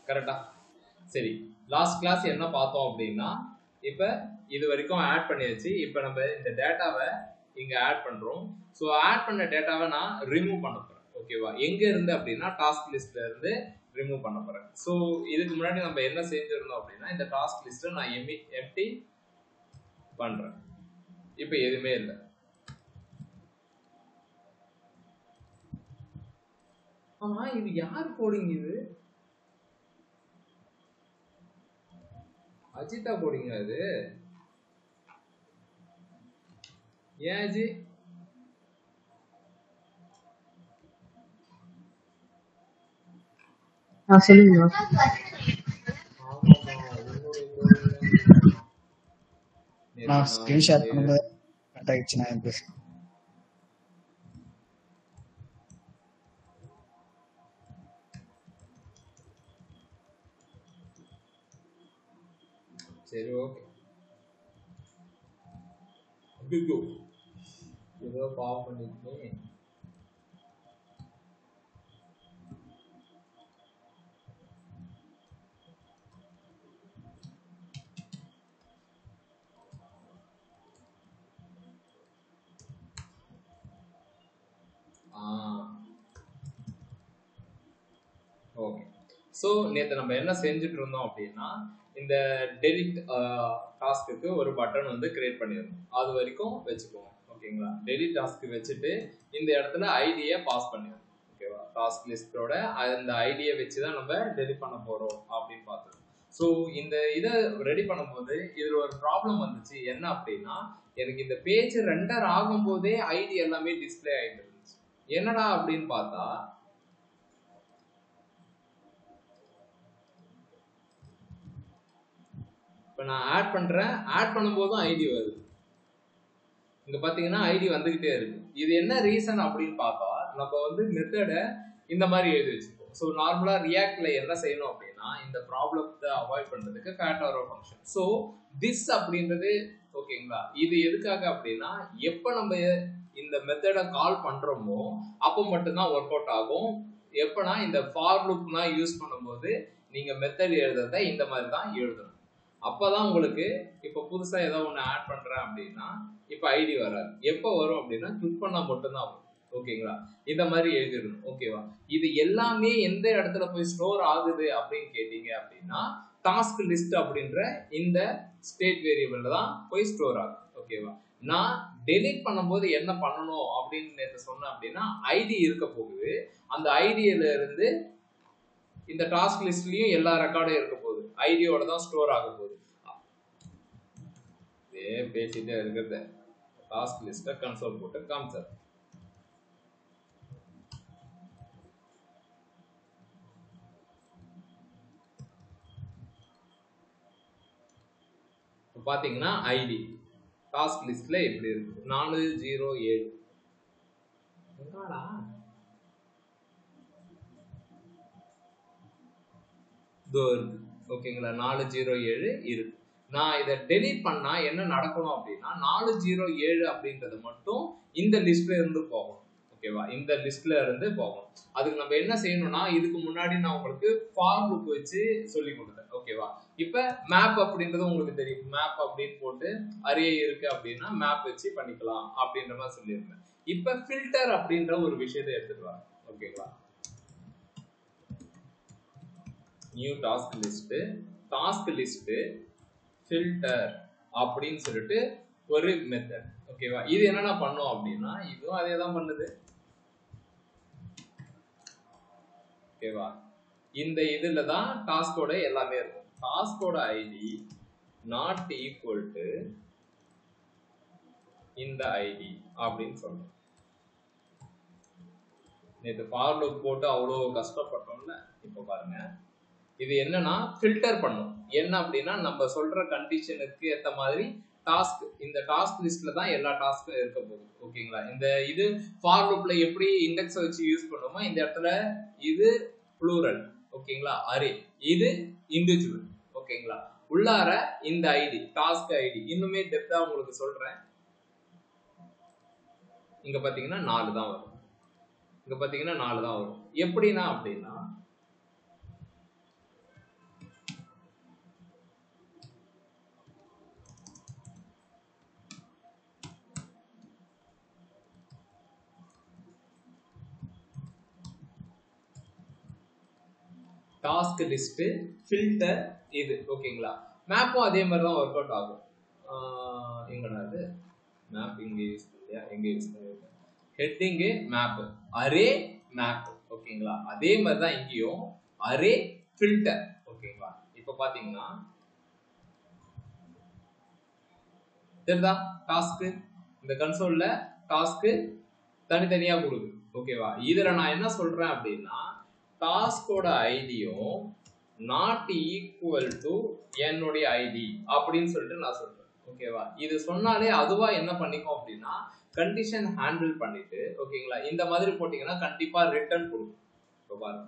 கரெக்டா? சரி, last class என்ன பார்த்தோம் அப்படின்னா, இப்ப இது வரைக்கும் ஆட் பண்ணியாச்சு. இப்ப நம்ம இந்த டேட்டாவை இங்க ஆட் பண்றோம். ஸோ ஆட் பண்ண டேட்டாவை நான் ரிமூவ் பண்ண போறேன். ஓகேவா? எங்க இருந்து அப்படின்னா டாஸ்க் லிஸ்ட்ல இருந்து ரிமூவ் பண்ண போறேன். ஸோ இதுக்கு முன்னாடி நம்ம என்ன செஞ்சிருந்தோம் அப்படின்னா, இந்த டாஸ்க் லிஸ்ட்டை நான் எம்டி பண்றேன். இப்ப எதுவுமே இல்லை. ஆமா, இது யார் கோடிங்? இது அஜிதா கோடிங்க. அது ஏன் அஜி? சொல்லுங்க. நான் ஸ்கிரீன்ஷாட் பண்ணும்போது கட் ஆயிடுச்சு. நான் எப்படி சரி, ஓகே. ஐயோ, ஏதோ பாவம் பண்ணிருக்கேன். ஓகே. ஸோ நேற்று நம்ம என்ன செஞ்சுட்டு இருந்தோம் அப்படின்னா, இந்த டெலிட் டாஸ்க்கு ஒரு பட்டன் வந்து கிரியேட் பண்ணிடணும். அது வரைக்கும் வச்சுக்கோங்க. ஓகேங்களா? டெலிட் டாஸ்க் வச்சுட்டு இந்த இடத்துல ஐடியை பாஸ் பண்ணிடணும். ஓகேவா? டாஸ்க் லிஸ்டோட அந்த ஐடியை வச்சு தான் நம்ம டெலிட் பண்ண போறோம் அப்படின்னு பார்த்தோம். ஸோ இந்த இதை ரெடி பண்ணும்போது இதில் ஒரு ப்ராப்ளம் வந்துச்சு. என்ன அப்படின்னா, எனக்கு இந்த பேஜ் ரெண்டர் ஆகும் போதே ஐடி எல்லாமே டிஸ்பிளே ஆகிட்டு இருந்துச்சு. என்னடா அப்படின்னு பார்த்தா, இப்போ நான் ஆட் பண்றேன், ஆட் பண்ணும்போதும் ஐடி வருது. இங்க பாத்தீங்கன்னா ஐடி வந்துகிட்டே இருக்கு. இது என்ன ரீசன் அப்படின்னு பார்த்தா, நம்ம வந்து மெத்தடை இந்த மாதிரி எழுதி வச்சுக்கோம். ஸோ நார்மலா ரியாக்ட்ல என்ன செய்யணும் அப்படின்னா, இந்த ப்ராப்ளத்தை அவாய்ட் பண்றதுக்கு காட்டாரோ ஃபங்க்ஷன். ஸோ திஸ் அப்படின்றது ஓகேங்களா, இது எதுக்காக அப்படின்னா, எப்ப நம்ம இந்த மெத்தடை கால் பண்றோமோ அப்போ மட்டும்தான் ஒர்க் அவுட் ஆகும். எப்பனா இந்த ஃபார் லூப்லாம் யூஸ் பண்ணும்போது நீங்க மெத்தட் எழுதுறத இந்த மாதிரி தான் எழுதணும். அப்பதான் உங்களுக்கு இப்ப புதுசா ஏதோ ஒண்ணு ஆட் பண்றேன் அப்படின்னா இப்ப ஐடி வராது. எப்ப வரும் அப்படின்னா கிளிக் பண்ணா மட்டும்தான் வரும். ஓகேங்களா? இந்த மாதிரி எழுதிடணும். ஓகேவா? இது எல்லாமே எந்த இடத்துல போய் ஸ்டோர் ஆகுது அப்படின்னு கேட்டீங்க அப்படின்னா, டாஸ்க் லிஸ்ட் அப்படின்ற இந்த ஸ்டேட் வேரியபிள்ல தான் போய் ஸ்டோர் ஆகும். ஓகேவா? நான் டெலிட் பண்ணும்போது என்ன பண்ணணும் அப்படின்னு நேற்று சொன்னேன் அப்படின்னா, ஐடி இருக்க போகுது. அந்த ஐடியில இருந்து இந்த டாஸ்க் லிஸ்ட்லயும் எல்லா ரெக்கார்டும் இருக்க போகுது. ஐடியோட தான் ஸ்டோர் ஆக போகுது. இதே பேசிட்டே இருக்கிறது. டாஸ்க் லிஸ்ட்டை கன்சோல் போட்டு காமிச்சார். பாத்தீங்கன்னா ஐடி டாஸ்க் லிஸ்ட்ல இப்படி இருக்கு. 407 ஓகேங்களா? 407 இருக்கு. நான் இதை டெலிட் பண்ணா என்ன நடக்கணும் அப்படின்னா, 407 அப்படின்றது மட்டும் இந்த லிஸ்ட்ல இருந்து போகணும். ஓகேவா? இந்த லிஸ்ட்ல இருந்து போகணும். அதுக்கு நம்ம என்ன செய்யணும்னா, இதுக்கு முன்னாடி நான் உங்களுக்கு ஃபார் லூப் வச்சு சொல்லி கொடுத்தேன். ஓகேவா? இப்ப மேப் அப்படின்றது உங்களுக்கு தெரியும். மேப் அப்படின்னு போட்டு அரே இருக்கு அப்படின்னா மேப் வச்சு பண்ணிக்கலாம் அப்படின்ற மாதிரி சொல்லியிருந்தேன். இப்ப ஃபில்டர் அப்படின்ற ஒரு விஷயத்தை எடுத்துட்டு வாங்க. ஓகேங்களா? நியூ டாஸ்க் லிஸ்ட் ஃபில்டர் அப்படின்னு சொல்லிட்டு ஒரு மெத்தட். ஓகேவா? இது என்னென்ன பண்ணும் அப்படின்னா, இதுவும் அதே தான் பண்ணுது. ஓகேவா? இந்த இதுல தான் டாஸ்கோட எல்லாமே இருக்கும். டாஸ்கோட ஐடி நாட் ஈக்குவல் டு இந்த ஐடி அப்படின்னு சொல்றோம். நேற்று ஃபார் லூப் போட்டு அவ்வளோ கஷ்டப்பட்டோம்ல. இப்போ பாருங்க, இது என்னன்னா ஃபில்டர் பண்ணும். என்ன அப்படின்னா, நம்ம சொல்ற கண்டிஷனுக்கு ஏற்ற மாதிரி டாஸ்க், இந்த டாஸ்க் லிஸ்ட்ல தான் எல்லா டாஸ்க்கும் இருக்க போகுது. ஓகேங்களா? இந்த இது ஃபார் லூப்ல எப்படி இண்டெக்ஸ் வச்சு யூஸ் பண்ணுவோமோ இந்த இடத்துல இது ப்ளூரல். ஓகேங்களா? அரே, இது இண்டிவிஜுவல். ஓகேங்களா? உள்ளார இந்த ஐடி டாஸ்க் ஐடி இன்னுமே டெப்தா உங்களுக்கு சொல்றேன். இங்க பாத்தீங்கன்னா 4 தான் வரும். இங்க பாத்தீங்கன்னா 4 தான் வரும். எப்படின்னா அப்படின்னா, டாஸ்க் லிஸ்ட், ஃபில்டர் இது. ஓகேங்களா? மேப்பும் அதே மாதிரி தான் ஒர்க் அவுட் ஆகும். எங்கடா இது மேப் இங்கே யூஸ் பண்ணலையா? எங்க யூஸ் பண்ணிருக்கேன்? Heading map, array map. ஓகேங்களா? அதே மாதிரி தான் இங்கேயும் அரே ஃபில்டர். ஓகேங்களா? இப்போ பாத்தீங்கன்னா தெரியுதா டாஸ்க்? இந்த கன்சோல்ல டாஸ்க் தனித்தனியா கொடுக்குது. ஓகேவா? இதுல நான் என்ன சொல்றேன் அப்படின்னா டாஸ்கோட ஐடியும் நாட் ஈக்குவல் டு என்னுடைய ஐடி அப்படின்னு சொல்லிட்டு நான் சொல்றேன். ஓகேவா? இது சொன்னாலே அதுவா என்ன பண்ணிக்கும் அப்படின்னா கண்டிஷன் ஹேண்டில் பண்ணிட்டு, ஓகேங்களா, இந்த மாதிரி போட்டீங்கன்னா கண்டிப்பா ரிட்டர்ன் கொடுக்கும். இப்போ பாருங்க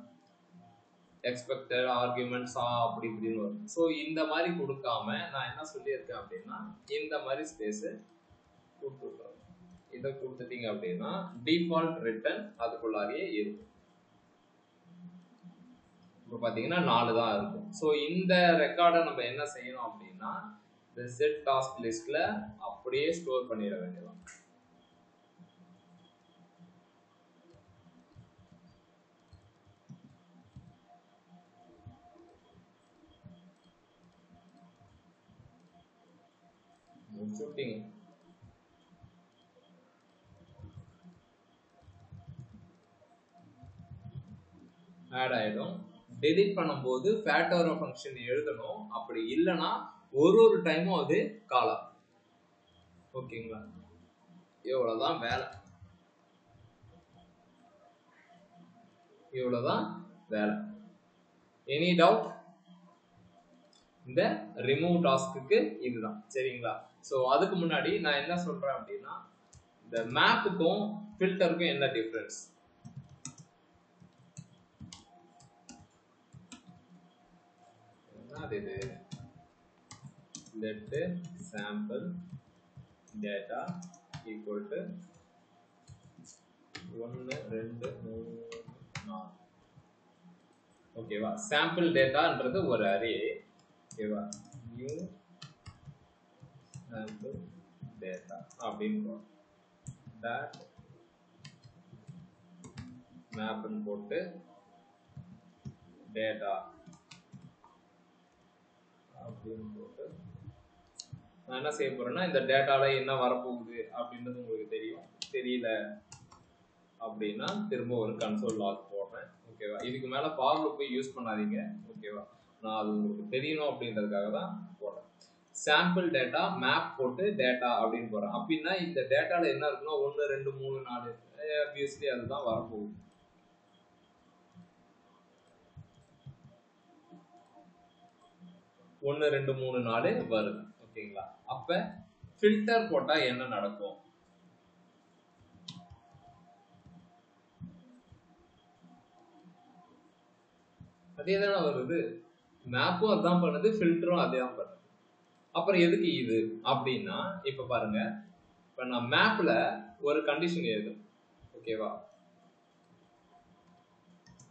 எக்ஸ்பெக்டட் ஆர்குமெண்ட்ஸ் அப்படி இப்படின்னு வரும். ஸோ இந்த மாதிரி கொடுக்காம நான் என்ன சொல்லியிருக்கேன் அப்படின்னா இந்த மாதிரி ஸ்பேஸ் கொடுத்துருக்கேன். இதை கொடுத்துட்டீங்க அப்படின்னா டிஃபால்ட் ரிட்டர்ன் அதுக்குள்ளாரியே இருக்கும். இப்போ பார்த்தீங்கன்னா 4 தான் இருக்கும். ஸோ இந்த ரெக்கார்டை நம்ம என்ன செய்யணும் அப்படின்னா இந்த செட் டாஸ்க் லிஸ்ட்ல அப்படியே ஸ்டோர் பண்ணிட வேண்டியதான். முடிச்சுட்டீங்க. ஆட் ஆயிடும். டெலிட் பண்ணும்போது ஃபேக்டோரியல் ஃபங்க்ஷன் எழுதணும். அப்படி இல்லைன்னா ஒரு டைமும் அது கால் ஆகும். ஓகேங்களா? இவ்வளவுதான் வேலை. இவ்வளவுதான் வேலை. Any doubt? இந்த ரிமூவ் டாஸ்க்கு இதுதான். சரிங்களா? ஸோ அதுக்கு முன்னாடி நான் என்ன சொல்றேன் அப்படின்னா இந்த மேப்புக்கும் ஃபில்டருக்கும் என்ன டிஃபரன்ஸ்? இது let sample data equal to 1 2 3 4. ஓகேவா? sample dataன்றது ஒரு அரே. ஓகேவா? new sample data அப்படின்னு that map ன்னு போட்டு data அப்படின்னு போட்டு நான் என்ன செய்ய போறேன்னா இந்த டேட்டால என்ன வரப்போகுது அப்படின்றது உங்களுக்கு தெரியும். தெரியல அப்படின்னா திரும்ப ஒரு கன்சோல் லாக் போடுறேன். ஓகேவா? இதுக்கு மேல ஃபார் லூப் யூஸ் பண்ணாதீங்க. ஓகேவா? நான் அது உங்களுக்கு தெரியணும் அப்படின்றதுக்காக தான் போடுறேன். சாம்பிள் டேட்டா மேப் போட்டு டேட்டா அப்படின்னு போடுறேன். அப்படின்னா இந்த டேட்டால என்ன இருக்குன்னா 1 2 3 4 ஆப்வியஸ்லி அதுதான் வரப்போகுது. ஒன்று 2 3 4 வருது. ஓகேங்களா? அப்ப ஃபில்டர் போட்டா என்ன நடக்கும்? அதே தானே வருது. மேப்பும் அதான் பண்ணுது, ஃபில்டரும் அதே தான் பண்ணுது. அப்புறம் எதுக்கு இது அப்படின்னா இப்ப பாருங்க, இப்ப நான் மேப்ல ஒரு கண்டிஷன் எழுதும். ஓகேவா?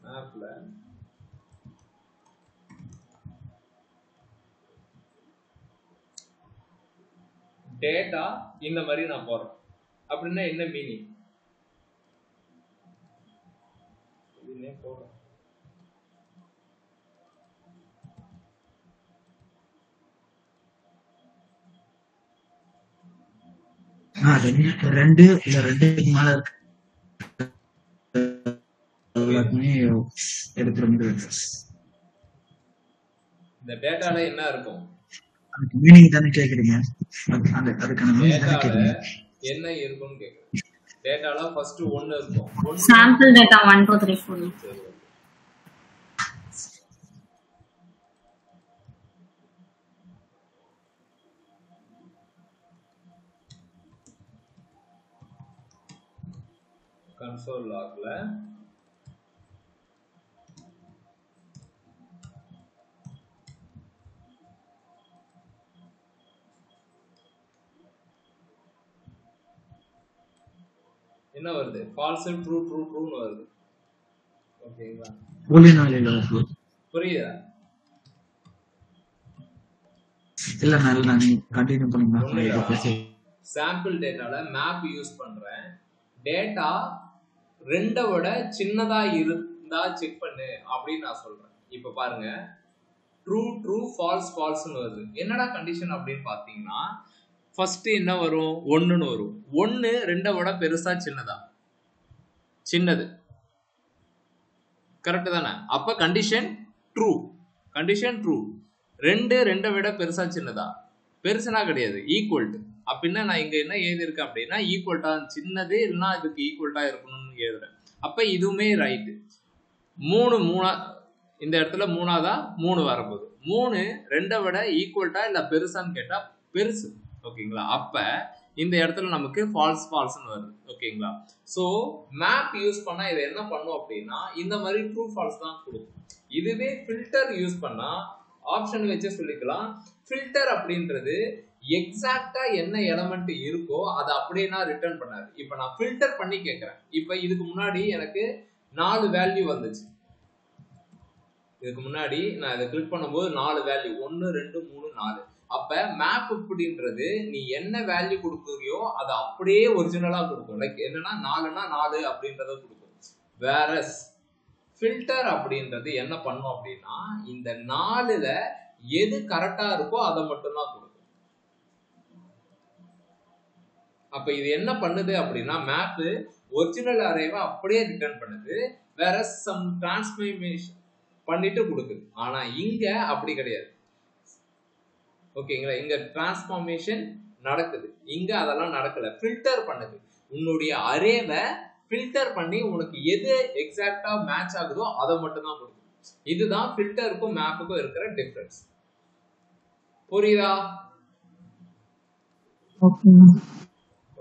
மேப்ல டேட்டா இந்த மாதிரி நான் போறேன் அப்படின்னா என்ன மீனிங்? போடுறேன் ரெண்டு இல்ல ரெண்டுக்கு மேல இருக்கு எடுத்து. இந்த டேட்டால என்ன இருக்கும்? அதுக்கு மீனிங் தானே கேக்குறீங்க? அதுக்கான மீனிங் தானே கேக்குறீங்க? என்ன இருக்கும்னு கேக்குறேன். டேட்டால ஃபர்ஸ்ட் 1 இருக்கும். Sample data 1 2 3 4. சரி. கன்சோல் லாக்ல என்ன வருது? ஃபால்ஸ் ட்ரூ ட்ரூ ட்ரூன்னு வருது. ஓகேங்களா? புரியுதா? இல்ல நான் கண்டினியூ பண்ணுங்க. சாம்பிள் டேட்டால மேப் யூஸ் பண்றேன். டேட்டா 2 விட சின்னதா இருந்தா செக் பண்ணு அப்படின்னு நான் சொல்றேன். இப்ப பாருங்க ட்ரூ ட்ரூ ஃபால்ஸ் ஃபால்ஸ்னு வருது. என்னடா கண்டிஷன் அப்படின்னு பாத்தீங்கன்னா ஃபர்ஸ்ட் என்ன வரும்? 1ன்னு வரும். 1 2 விட பெருசா சின்னதா? சின்னது. கரெக்ட் தானே? அப்ப கண்டிஷன் ட்ரூ. Condition true. 2 2 விட பெருசா சின்னதா? பெருசுனா கிடையாது, ஈக்குவல் டு. அப்படின்னா நான் இங்க என்ன எழுதியிருக்கேன் அப்படின்னா ஈக்குவல்டா சின்னது இல்லைன்னா இதுக்கு ஈக்குவல்டா இருக்கணும்னு எழுதுறேன். அப்ப இதுவுமே ரைட்டு. 3 இந்த இடத்துல 3ஆவதா? 3 வரப்போகுது. 3 2 விட ஈக்குவல்டா இல்ல பெருசான்னு கேட்டா பெருசு. ஓகேங்களா? அப்ப இந்த இடத்துல நமக்கு ஃபால்ஸ் ஃபால்ஸ்னு வருது. ஓகேங்களா? ஸோ மேப் யூஸ் பண்ணா இதை என்ன பண்ணும் அப்படின்னா இந்த மாதிரி ட்ரூ ஃபால்ஸ் தான் கொடுக்கும். இதுவே ஃபில்டர் யூஸ் பண்ணா ஆப்ஷன் வச்சு சொல்லிக்கலாம். ஃபில்டர் அப்படின்றது எக்ஸாக்டா என்ன எலமெண்ட் இருக்கோ அதை அப்படியே நான் ரிட்டர்ன் பண்ணாது. இப்ப நான் ஃபில்டர் பண்ணி கேட்கிறேன். இப்ப இதுக்கு முன்னாடி எனக்கு 4 வேல்யூ வந்துச்சு. இதுக்கு முன்னாடி நான் இதை கிளிக் பண்ணும்போது 4 வேல்யூ 1 2 3 4. அப்ப மேப் அப்படின்றது நீ என்ன வேல்யூ கொடுக்குறியோ அதை அப்படியே ஒரிஜினலா கொடுக்கும். லைக் என்னன்னா 4னா 4 அப்படின்றத கொடுக்கும். வேற ஃபில்டர் அப்படின்றது என்ன பண்ணும் அப்படின்னா இந்த 4ல எது கரெக்டா இருக்கோ அதை மட்டும்தான் கொடுக்கும். அப்ப இது என்ன பண்ணுது அப்படின்னா மேப் ஒரிஜினல் அரேவை அப்படியே ரிட்டர்ன் பண்ணுது. வேற சம் டிரான்ஸ்ஃபர்மேஷன் பண்ணிட்டு கொடுக்குது. ஆனா இங்க அப்படி கிடையாது. ஓகேங்களா? இங்க டிரான்ஸ்ஃபார்மேஷன் நடக்குது, இங்க அதெல்லாம் நடக்கல. ஃபில்டர் பண்ணுது. உன்னுடைய அரேவை ஃபில்டர் பண்ணி உனக்கு எது எக்ஸாக்டா மேட்ச் ஆகுதோ அதை மட்டும் தான் கொடுக்கும். இதுதான் ஃபில்டருக்கும் மேப்புக்கும் இருக்கிற டிஃபரன்ஸ். புரியுதா? ஓகே.